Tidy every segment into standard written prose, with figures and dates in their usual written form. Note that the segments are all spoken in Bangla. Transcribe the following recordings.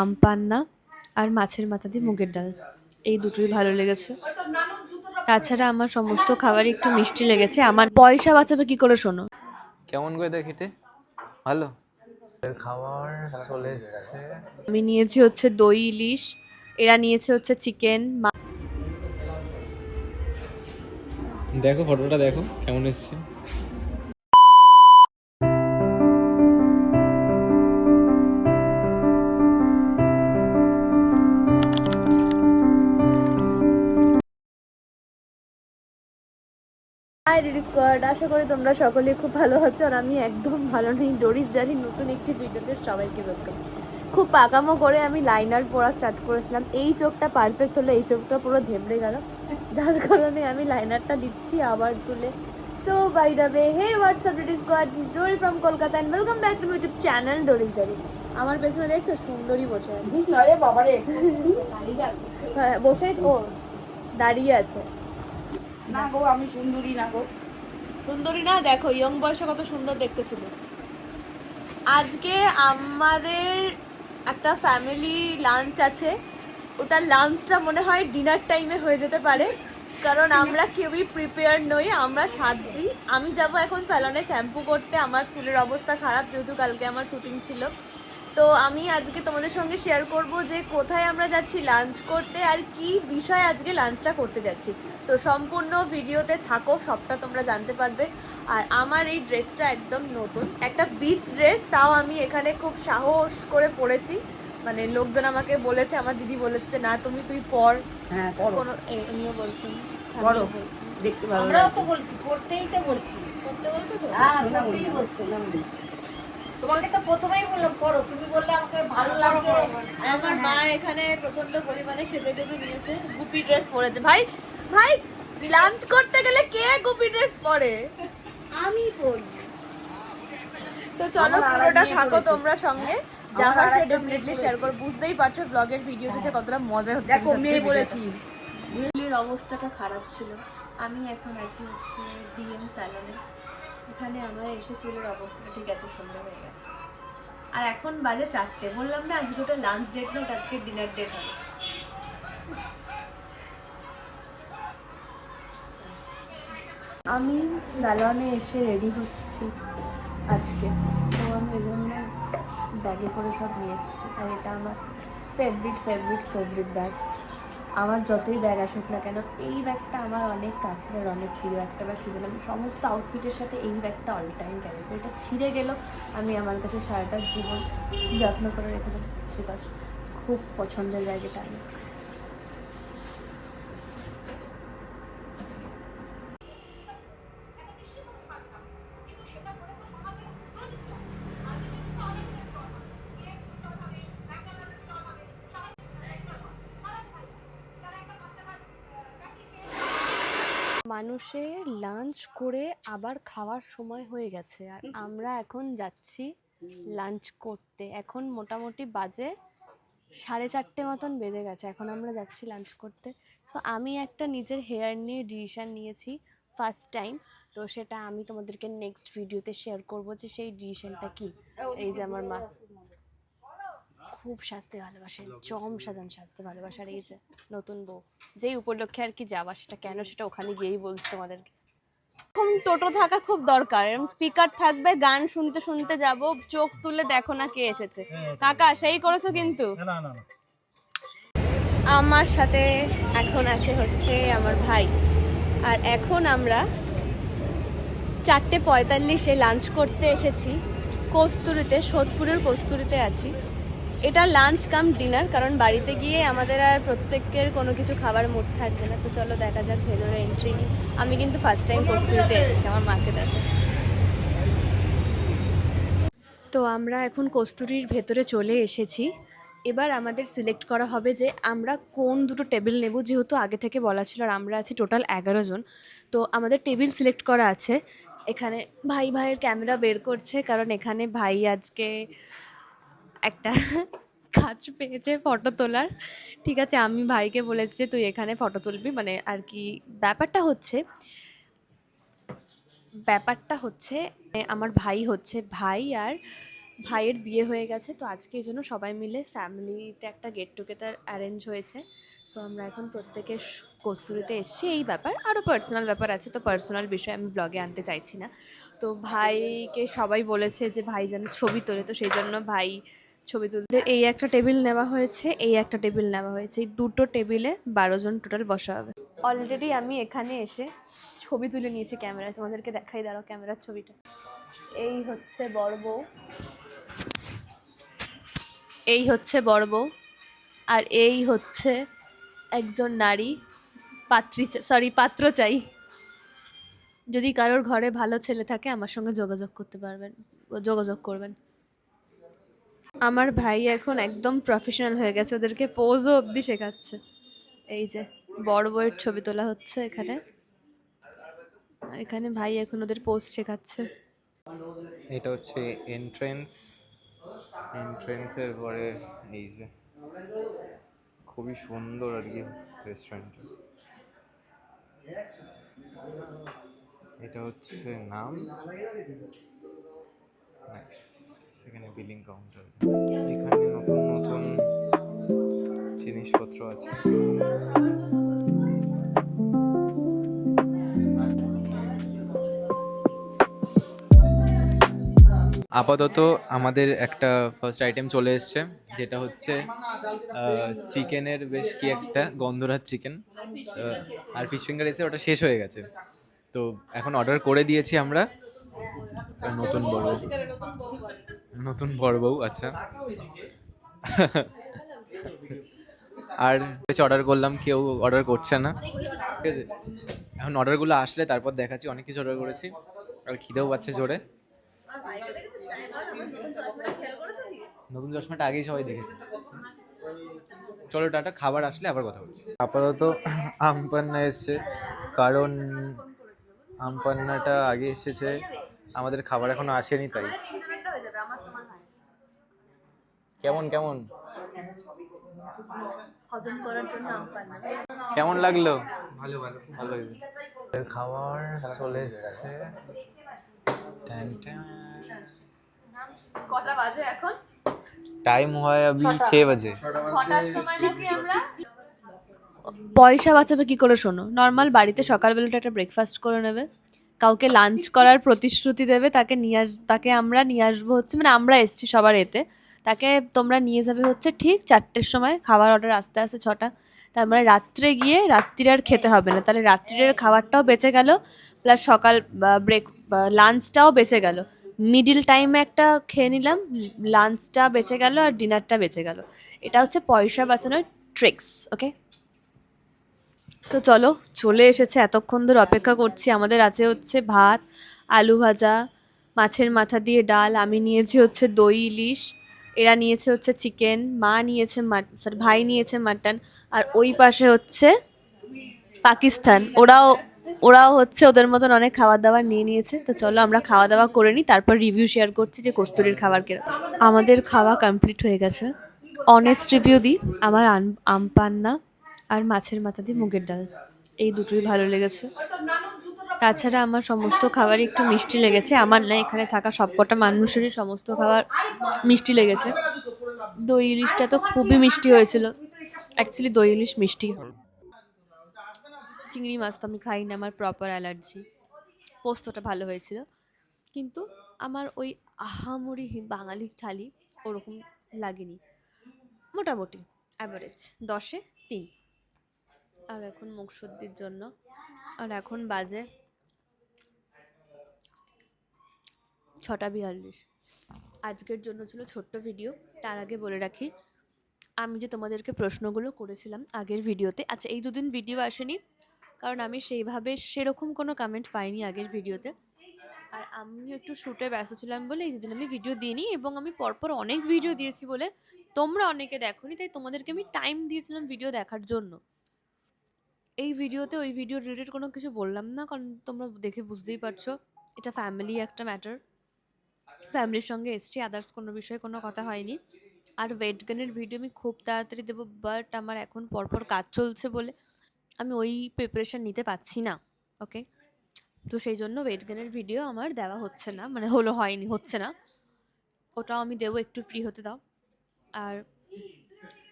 আম পান্না আর মাছের মাথা দিয়ে মুগের ডাল, এই দুটোই ভালো লেগেছে। তাছাড়া আমার সমস্ত খাবারই একটু মিষ্টি লেগেছে। আমার পয়সা বাঁচাবে কি করে শোনো। কেমন করে দেখিতে ভালো খাবার চলে এসছে। আমি নিয়েছি হচ্ছে দই ইলিশ, এরা নিয়েছে হচ্ছে চিকেন। দেখো ফটোটা দেখো কেমন এসছে। হাই ডোরি স্কোয়াড, আশা করি তোমরা সকলে খুব ভালো আছো। আর আমি একদম ভালো নেই। ডোরিস ডায়েরির নতুন একটি ভিডিওতে সবাইকে ওয়েলকাম। খুব পাকামো করে আমি লাইনার পড়া স্টার্ট করেছিলাম। এই চোখটা পারফেক্ট হলো, এই চোখটা পুরো ধেবড়ে গেল, যার কারণে আমি লাইনারটা দিচ্ছি আবার তুলে। So by the way, hey WhatsApp Dori squad, this Dori from Kolkata and welcome back to my YouTube channel Dori's diary. আমার পেছনে দেখছো সুন্দরী বসে আছে। হ্যাঁ বসেই ও দাঁড়িয়ে আছে। না গো, আমি সুন্দরী না গো। সুন্দরী না, দেখো ইয়ং বয়সে কত সুন্দর দেখতে ছিল। আজকে আমাদের একটা ফ্যামিলি লাঞ্চ আছে। ওটা লাঞ্চটা মনে হয় ডিনার টাইমে হয়ে যেতে পারে, কারণ আমরা কেউই প্রিপেয়ার নই। আমরা সাজছি। আমি যাব এখন স্যালনে শ্যাম্পু করতে। আমার চুলের অবস্থা খারাপ, যেহেতু কালকে আমার শুটিং ছিল। তো আমি আজকে তোমাদের সঙ্গে শেয়ার করব যে কোথায় আমরা যাচ্ছি লাঞ্চ করতে আর কি বিষয়ে আজকে লাঞ্চটা করতে যাচ্ছি। তো সম্পূর্ণ ভিডিওতে থাকো, সবটা তোমরা জানতে পারবে। আর আমার এই ড্রেসটা একদম নতুন, একটা বিচ ড্রেস, তাও আমি এখানে খুব সাহস করে পরেছি। মানে লোকজন আমাকে বলেছে, আমার দিদি বলেছে যে না তুই পর। হ্যাঁ পড়ো, কোনো উনিও বলছেন পড়ো, বলছেন দেখতে ভালো আমরাও তো বলছি, পড়তেই তো বলছি। করতে বলছো তো। হ্যাঁ পড়তেই বলছি। তোমাকে তো প্রথমেই বললাম পড়ো, তুমি বললে আমাকে ভালো লাগে। আমার মা এখানে প্রচন্ড পরিমাণে সেজে টেজে নিয়েছে, গুপি ড্রেস পরেছে। ভাই ভাই লাঞ্চ করতে গেলে কে গুপি ড্রেস পরে? আমি পড়ি। তো চলো পুরোটা থাকো তোমরা সঙ্গে, যা হয় সেটা ডেফিনেটলি শেয়ার করো। বুঝতেই পারছো ব্লগের ভিডিওতে যে কতটা মজা হচ্ছে। দেখো মেয়ে বলেছি। চুলের অবস্থাটা খারাপ ছিল। আমি এখন আছি হচ্ছে ডিএম স্যালনে। এখানে আমার এসে চুলের অবস্থাটা ঠিক এত সুন্দর হয়ে গেছে। আর এখন বাজে 4টে। বললাম না আজকে ওটা লাঞ্চ ডেট না, ওটা আজকে ডিনার ডেট হবে। আমি স্যালনে এসে রেডি হচ্ছি আজকে। তো আমি এই জন্য ব্যাগে করে সব নিয়ে এসেছি। আর এটা আমার ফেভারিট ব্যাগ। আমার যতই ব্যাগ আসুক না কেন, এই ব্যাগটা আমার অনেক কাছের আর অনেক প্রিয় একটা ব্যাগ। সেজন্য আমি সমস্ত আউটফিটের সাথে এই ব্যাগটা অল টাইম ক্যারি করি। এটা ছিঁড়ে গেলেও আমি আমার কাছে সারাটা জীবন যত্ন করে রেখে দেবো, বিকজ খুব পছন্দের ব্যাগ এটা আমার। মানুষের লাঞ্চ করে আবার খাওয়ার সময় হয়ে গেছে, আর আমরা এখন যাচ্ছি লাঞ্চ করতে। এখন মোটামুটি বাজে 4:30 মতন বেজে গেছে। এখন আমরা যাচ্ছি লাঞ্চ করতে। সো আমি একটা নিজের হেয়ার নিয়ে ডিসিশন নিয়েছি ফার্স্ট টাইম। তো সেটা আমি তোমাদেরকে নেক্সট ভিডিওতে শেয়ার করবো যে সেই ডিসিশনটা কি। এই যে আমার মা খুব সাজতে ভালোবাসে, সাজতে ভালোবাসে। আর এই যে নতুন বউ, যেই উপলক্ষে আর কি যাওয়া, সেটা কেন সেটা ওখানে গিয়েই বলছি তোমাদেরকে। এখন টোটো থাকা খুব দরকার, এরকম স্পিকার থাকবে, গান শুনতে শুনতে যাব। চোখ তুলে দেখো না কে এসেছে। কাকা সেই করেছো কিন্তু। আমার সাথে এখন আছে হচ্ছে আমার ভাই। আর এখন আমরা 4:45-এ লাঞ্চ করতে এসেছি কস্তুরীতে, সোদপুরের কস্তুরীতে আছি। এটা লাঞ্চ কাম ডিনার, কারণ বাড়িতে গিয়ে আমাদের আর প্রত্যেকের কোনো কিছু খাবার মুড থাকবে না। তো চলো দেখা যাক ভেতরে এন্ট্রি নিই। আমি কিন্তু ফার্স্ট টাইম কস্তুরীতে এসেছি আমার মাকে দেখো। তো আমরা এখন কস্তুরীর ভেতরে চলে এসেছি। এবার আমাদের সিলেক্ট করা হবে যে আমরা কোন দুটো টেবিল নেব, যেহেতু আগে থেকে বলা ছিল। আর আমরা আছি টোটাল 11 জন। তো আমাদের টেবিল সিলেক্ট করা আছে। এখানে ভাইয়ের ক্যামেরা বের করছে, কারণ এখানে ভাই আজকে একটা কাজ পেয়েছে ফটো তোলার। ঠিক আছে, আমি ভাইকে বলেছি যে তুই এখানে ফটো তুলবি, মানে আর কি। ব্যাপারটা হচ্ছে আমার ভাই আর ভাইয়ের বিয়ে হয়ে গেছে, তো আজকে এই জন্য সবাই মিলে ফ্যামিলিতে একটা গেট টুগেদার অ্যারেঞ্জ হয়েছে। সো আমরা এখন প্রত্যেকে কস্তুরিতে এসেছি, এই ব্যাপার আরও পার্সোনাল ব্যাপার আছে, তো পার্সোনাল বিষয় আমি ব্লগে আনতে চাইছি না। তো ভাইকে সবাই বলেছে যে ভাই যেন ছবি তোলে, তো সেই জন্য ভাই ছবি তুলতে এই একটা টেবিল নেওয়া হয়েছে, এই একটা টেবিল নেওয়া হয়েছে, এই দুটো টেবিলে 12 জন টোটাল বসা হবে। অলরেডি আমি এখানে এসে ছবি তুলে নিয়েছি ক্যামেরায়, তোমাদেরকে দেখাই, দাঁড়াও ক্যামেরার ছবিটা। এই হচ্ছে বড় বউ, এই হচ্ছে বড় বউ, আর এই হচ্ছে একজন নারী পাত্র চাই। যদি কারোর ঘরে ভালো ছেলে থাকে আমার সঙ্গে যোগাযোগ করবেন। আমার ভাই এখন একদম প্রফেশনাল হয়ে গেছে, ওদেরকে পোজও অবধি শেখাচ্ছে। এই যে বড় বউয়ের ছবি তোলা হচ্ছে এখানে, আর এখানে ভাই এখন ওদের পোজ শেখাচ্ছে। এটা হচ্ছে এন্ট্রেন্সের পরে এই যে খুবই সুন্দর আর কি রেস্টুরেন্টটা। এটা হচ্ছে নাম, এখানে বিলিং কাউন্টার, এখানে নতুন নতুন জিনিসপত্র আছে। আপাতত আমাদের একটা ফার্স্ট আইটেম চলে এসছে, যেটা হচ্ছে চিকেনের বেশ কি একটা গন্ধরাজ চিকেন, আর ফিশ ফিঙ্গার এসে ওটা শেষ হয়ে গেছে। তো এখন অর্ডার করে দিয়েছি আমরা। নতুন বড় বউ, আচ্ছা। আর কিছু অর্ডার করলাম, কেউ অর্ডার করছে না, ঠিক আছে। এখন অর্ডারগুলো আসলে তারপর দেখাচ্ছি। অনেক কিছু অর্ডার করেছি, আর খিদেও পাচ্ছে জোরে। নতুন চশমাটা আগেই সবাই দেখেছে। চলো টাটা, খাবার আসলে আবার কথা হচ্ছে। আপাতত আমপান্না এসছে, কারণ আমপান্নাটা আগে এসেছে, আমাদের খাবার এখনো আসেনি, তাই। কেমন কেমন হজম করার জন্য কেমন লাগলো? ভালো ভালো ভালো। খাবার চলে এসছে। কটা বাজে এখন? টাইম হয় अभी 6 बजे। ছটার সময় নাকি আমরা পয়সা বাঁচাবে কি করে শোনো, নর্মাল বাড়িতে সকালবেলাটা একটা ব্রেকফাস্ট করে নেবে, কাউকে লাঞ্চ করার প্রতিশ্রুতি দেবে, তাকে আমরা নিয়ে আসবো হচ্ছে, মানে আমরা এসছি সবার এতে, তাকে তোমরা নিয়ে যাবে হচ্ছে ঠিক 4টের সময়, খাবার অর্ডার আস্তে আস্তে 6টা, তার মানে রাত্রে গিয়ে রাত্রির আর খেতে হবে না, তাহলে রাত্রিরের খাবারটাও বেঁচে গেল, প্লাস সকাল লাঞ্চটাও বেঁচে গেল, মিডিল টাইমে একটা খেয়ে নিলাম, লাঞ্চটা বেঁচে গেল আর ডিনারটা বেঁচে গেল। এটা হচ্ছে পয়সা বাঁচানোর ট্রিক্স, ওকে। তো চলো, চলে এসেছে, এতক্ষণ ধরে অপেক্ষা করছি। আমাদের আছে হচ্ছে ভাত, আলু ভাজা, মাছের মাথা দিয়ে ডাল, আমি নিয়েছি হচ্ছে দই ইলিশ, এরা নিয়েছে হচ্ছে চিকেন, মা নিয়েছে ভাই নিয়েছে মাটন, আর ওই পাশে হচ্ছে পাকিস্তান, ওরাও হচ্ছে ওদের মতন অনেক খাবার দাবার নিয়ে নিয়েছে। তো চলো আমরা খাওয়া দাওয়া করে নিই, তারপর রিভিউ শেয়ার করছি যে কস্তুরীর খাবার কিরকম। আমাদের খাওয়া কমপ্লিট হয়ে গেছে, অনেস্ট রিভিউ দিই, আমার আম পান্না আর মাছের মাথা দিয়ে মুগের ডাল, এই দুটোই ভালো লেগেছে। তাছাড়া আমার সমস্ত খাবারই একটু মিষ্টি লেগেছে, আমার না, এখানে থাকা সবকটা মানুষেরই সমস্ত খাবার মিষ্টি লেগেছে। দই ইলিশটা তো খুবই মিষ্টি হয়েছিল, অ্যাকচুয়ালি দই ইলিশ মিষ্টি। চিংড়ি মাছ তো আমি খাই না, আমার প্রপার অ্যালার্জি। পোস্তটা ভালো হয়েছিল, কিন্তু আমার ওই আহামরি বাঙালি থালি ওরকম লাগেনি, মোটামুটি অ্যাভারেজ, 10-এ 3। আর এখন মুখ শুদ্ধির জন্য, আর এখন বাজে 6:42। আজকের জন্য ছিল ছোট্ট ভিডিও। তার আগে বলে রাখি, আমি যে তোমাদেরকে প্রশ্নগুলো করেছিলাম আগের ভিডিওতে, আচ্ছা এই দুদিন ভিডিও আসেনি কারণ আমি সেইভাবে সেরকম কোনো কমেন্ট পাইনি আগের ভিডিওতে, আর আমিও একটু শ্যুটে ব্যস্ত ছিলাম বলে এই দুদিন আমি ভিডিও দিইনি, এবং আমি পরপর অনেক ভিডিও দিয়েছি বলে তোমরা অনেকে দেখোনি, তাই তোমাদেরকে আমি টাইম দিয়েছিলাম ভিডিও দেখার জন্য। এই ভিডিওতে ওই ভিডিও রিলেটেড কোনো কিছু বললাম না, কারণ তোমরা দেখে বুঝতেই পারছো এটা ফ্যামিলি একটা ম্যাটার, ফ্যামিলির সঙ্গে এসছি, আদার্স কোনো বিষয়ে কোনো কথা হয়নি। আর ওয়েট গেনের ভিডিও আমি খুব তাড়াতাড়ি দেবো, বাট আমার এখন পরপর কাজ চলছে বলে আমি ওই প্রিপারেশান নিতে পারছি না, ওকে। তো সেই জন্য ওয়েট গেনের ভিডিও আমার দেওয়া হচ্ছে না, মানে হচ্ছে না। ওটাও আমি দেবো, একটু ফ্রি হতে দাও। আর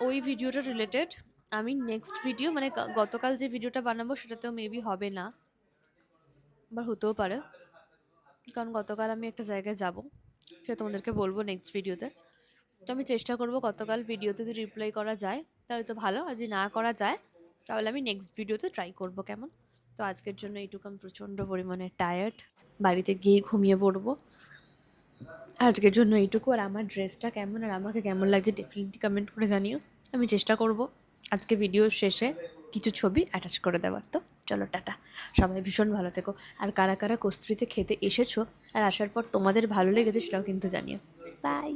ওই ভিডিওটা রিলেটেড আমি নেক্সট ভিডিও মানে গতকাল যে ভিডিওটা বানাবো সেটাতেও মেবি হবে না, আবার হতেও পারে, কারণ গতকাল আমি একটা জায়গায় যাব, সেটা তোমাদেরকে বলবো নেক্সট ভিডিওতে। তো আমি চেষ্টা করব গতকাল ভিডিওতে যদি রিপ্লাই করা যায় তাহলে তো ভালো, আর যদি না করা যায় তাহলে আমি নেক্সট ভিডিওতে ট্রাই করব, কেমন? তো আজকের জন্য এইটুকু, আমি প্রচণ্ড পরিমাণে টায়ার্ড, বাড়িতে গিয়ে ঘুমিয়ে পড়বো। আজকের জন্য এইটুকু। আর আমার ড্রেসটা কেমন আর আমাকে কেমন লাগছে ডেফিনেটলি কমেন্ট করে জানিও। আমি চেষ্টা করব আজকে ভিডিওর শেষে কিছু ছবি অ্যাটাচ করে দেওয়ার। তো চলো টাটা, সবাই ভীষণ ভালো থেকো। আর কারা কারা কস্তুরীতে খেতে এসেছো আর আসার পর তোমাদের ভালো লেগেছে সেটাও কিন্তু জানিও। বাই।